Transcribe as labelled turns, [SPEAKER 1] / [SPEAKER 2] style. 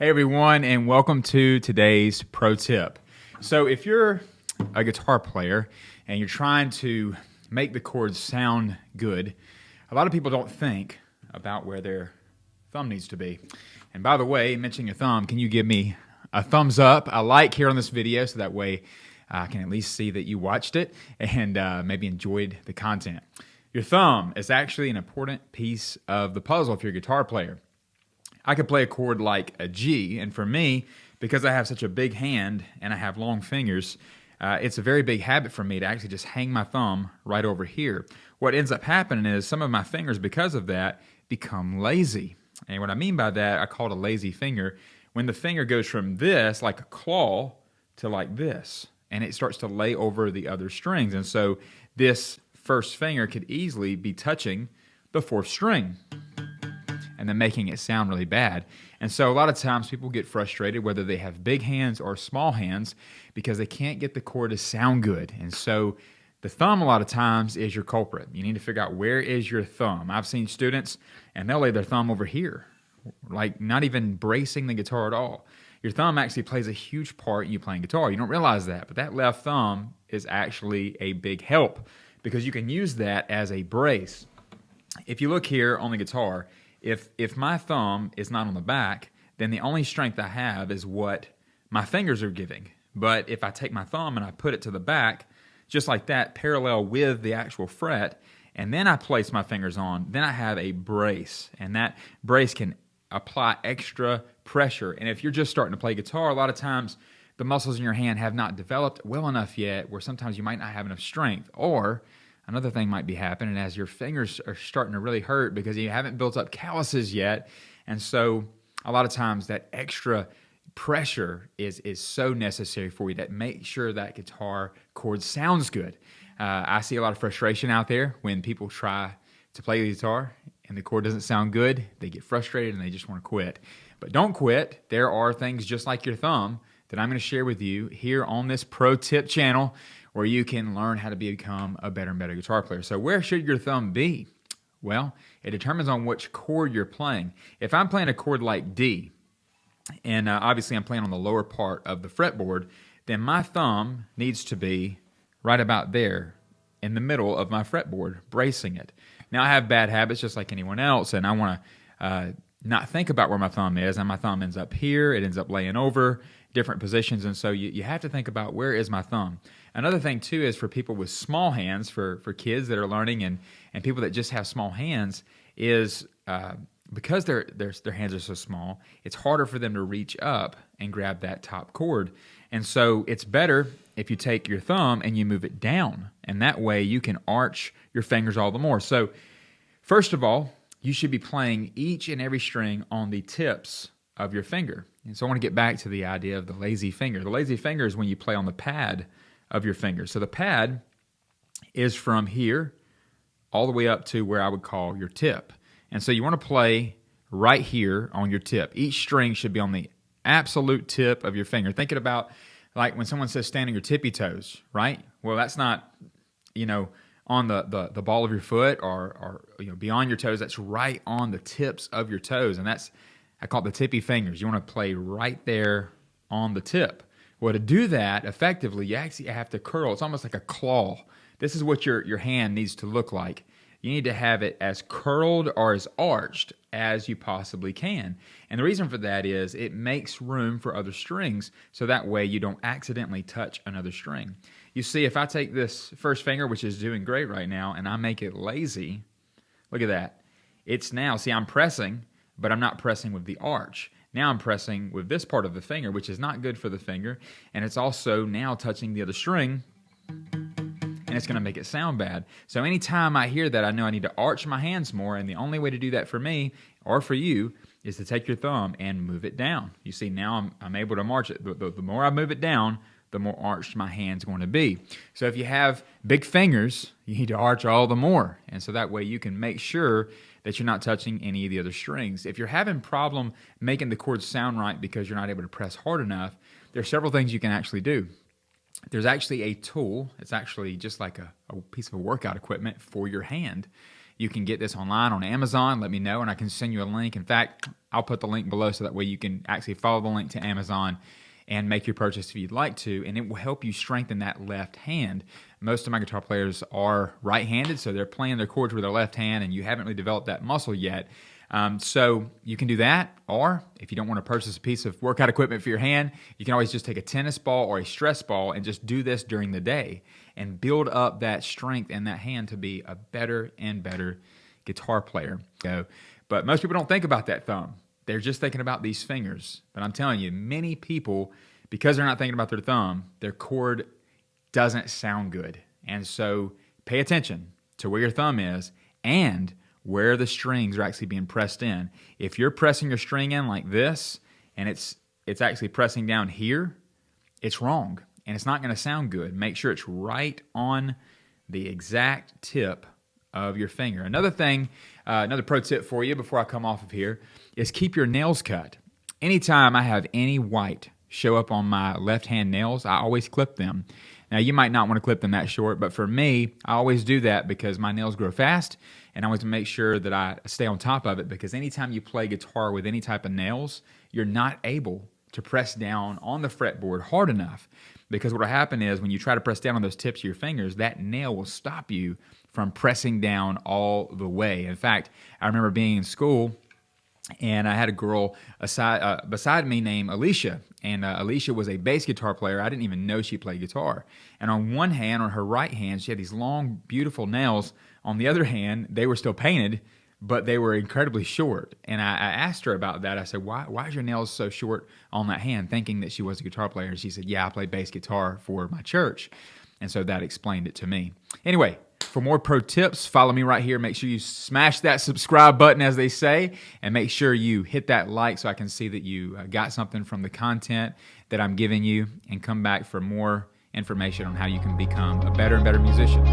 [SPEAKER 1] Hey everyone, and welcome to today's pro tip. So if you're a guitar player and you're trying to make the chords sound good, a lot of people don't think about where their thumb needs to be. And by the way, mentioning your thumb, can you give me a thumbs up, a like here on this video, so that way I can at least see that you watched it and maybe enjoyed the content. Your thumb is actually an important piece of the puzzle if you're a guitar player. I could play a chord like a G, and for me, because I have such a big hand and I have long fingers, it's a very big habit for me to actually just hang my thumb right over here. What ends up happening is some of my fingers, because of that, become lazy. And what I mean by that, I call it a lazy finger. When the finger goes from this, like a claw, to like this, and it starts to lay over the other strings. And so this first finger could easily be touching the fourth string, and then making it sound really bad. And so a lot of times people get frustrated, whether they have big hands or small hands, because they can't get the chord to sound good. And so the thumb a lot of times is your culprit. You need to figure out, where is your thumb? I've seen students, and they'll lay their thumb over here, like not even bracing the guitar at all. Your thumb actually plays a huge part in you playing guitar. You don't realize that, but that left thumb is actually a big help because you can use that as a brace. If you look here on the guitar, if my thumb is not on the back, then the only strength I have is what my fingers are giving. But if I take my thumb and I put it to the back, just like that, parallel with the actual fret, and then I place my fingers on, then I have a brace. And that brace can apply extra pressure. And if you're just starting to play guitar, a lot of times the muscles in your hand have not developed well enough yet, where sometimes you might not have enough strength. Or another thing might be happening as your fingers are starting to really hurt because you haven't built up calluses yet. And so a lot of times that extra pressure is so necessary for you, that make sure that guitar chord sounds good. I see a lot of frustration out there when people try to play the guitar and the chord doesn't sound good. They get frustrated and they just want to quit. But don't quit. There are things just like your thumb that I'm going to share with you here on this Pro Tip channel, where you can learn how to become a better and better guitar player. So where should your thumb be? Well, it determines on which chord you're playing. If I'm playing a chord like D, and obviously I'm playing on the lower part of the fretboard, then my thumb needs to be right about there in the middle of my fretboard, bracing it. Now, I have bad habits just like anyone else, and I want to not think about where my thumb is, and my thumb ends up here, it ends up laying over different positions, and so you have to think about, where is my thumb? Another thing, too, is for people with small hands, for kids that are learning and people that just have small hands, is because their hands are so small, it's harder for them to reach up and grab that top chord. And so it's better if you take your thumb and you move it down, and that way you can arch your fingers all the more. So first of all, you should be playing each and every string on the tips of your finger. And so I want to get back to the idea of the lazy finger. The lazy finger is when you play on the pad of your finger. So the pad is from here all the way up to where I would call your tip. And so you want to play right here on your tip. Each string should be on the absolute tip of your finger. Thinking about like when someone says stand on your tippy toes, right? Well, that's not, on the ball of your foot or beyond your toes. That's right on the tips of your toes. And I call it the tippy fingers. You want to play right there on the tip. Well, to do that effectively, you actually have to curl. It's almost like a claw. This is what your hand needs to look like. You need to have it as curled or as arched as you possibly can. And the reason for that is it makes room for other strings, so that way you don't accidentally touch another string. You see, if I take this first finger, which is doing great right now, and I make it lazy, look at that. It's now, see, I'm pressing, but I'm not pressing with the arch. Now I'm pressing with this part of the finger, which is not good for the finger, and it's also now touching the other string, and it's going to make it sound bad. So anytime I hear that, I know I need to arch my hands more, and the only way to do that for me, or for you, is to take your thumb and move it down. You see, now I'm able to arch it. The more I move it down, the more arched my hand's going to be. So if you have big fingers, you need to arch all the more, and so that way you can make sure that you're not touching any of the other strings. If you're having problem making the chords sound right because you're not able to press hard enough, there are several things you can actually do. There's actually a tool. It's actually just like a piece of workout equipment for your hand. You can get this online on Amazon. Let me know, and I can send you a link. In fact, I'll put the link below so that way you can actually follow the link to Amazon and make your purchase if you'd like to, and it will help you strengthen that left hand. Most of my guitar players are right-handed, so they're playing their chords with their left hand, and you haven't really developed that muscle yet. So you can do that, or if you don't want to purchase a piece of workout equipment for your hand, you can always just take a tennis ball or a stress ball and just do this during the day and build up that strength in that hand to be a better and better guitar player. But most people don't think about that thumb. They're just thinking about these fingers. But I'm telling you, many people, because they're not thinking about their thumb, their chord doesn't sound good. And so pay attention to where your thumb is and where the strings are actually being pressed in. If you're pressing your string in like this and it's actually pressing down here, it's wrong and it's not going to sound good. Make sure it's right on the exact tip of your finger. Another thing, another pro tip for you before I come off of here is keep your nails cut. Anytime I have any white show up on my left hand nails, I always clip them. Now you might not want to clip them that short, but for me, I always do that because my nails grow fast and I want to make sure that I stay on top of it, because anytime you play guitar with any type of nails, you're not able to press down on the fretboard hard enough, because what will happen is when you try to press down on those tips of your fingers, that nail will stop you from pressing down all the way. In fact, I remember being in school and I had a girl beside me named Alicia, and Alicia was a bass guitar player. I didn't even know she played guitar. And on one hand, on her right hand, she had these long, beautiful nails. On the other hand, they were still painted, but they were incredibly short. And I asked her about that. I said, why is your nails so short on that hand, thinking that she was a guitar player? And she said, yeah, I play bass guitar for my church. And so that explained it to me. Anyway, for more pro tips, follow me right here. Make sure you smash that subscribe button, as they say, and make sure you hit that like so I can see that you got something from the content that I'm giving you, and come back for more information on how you can become a better and better musician.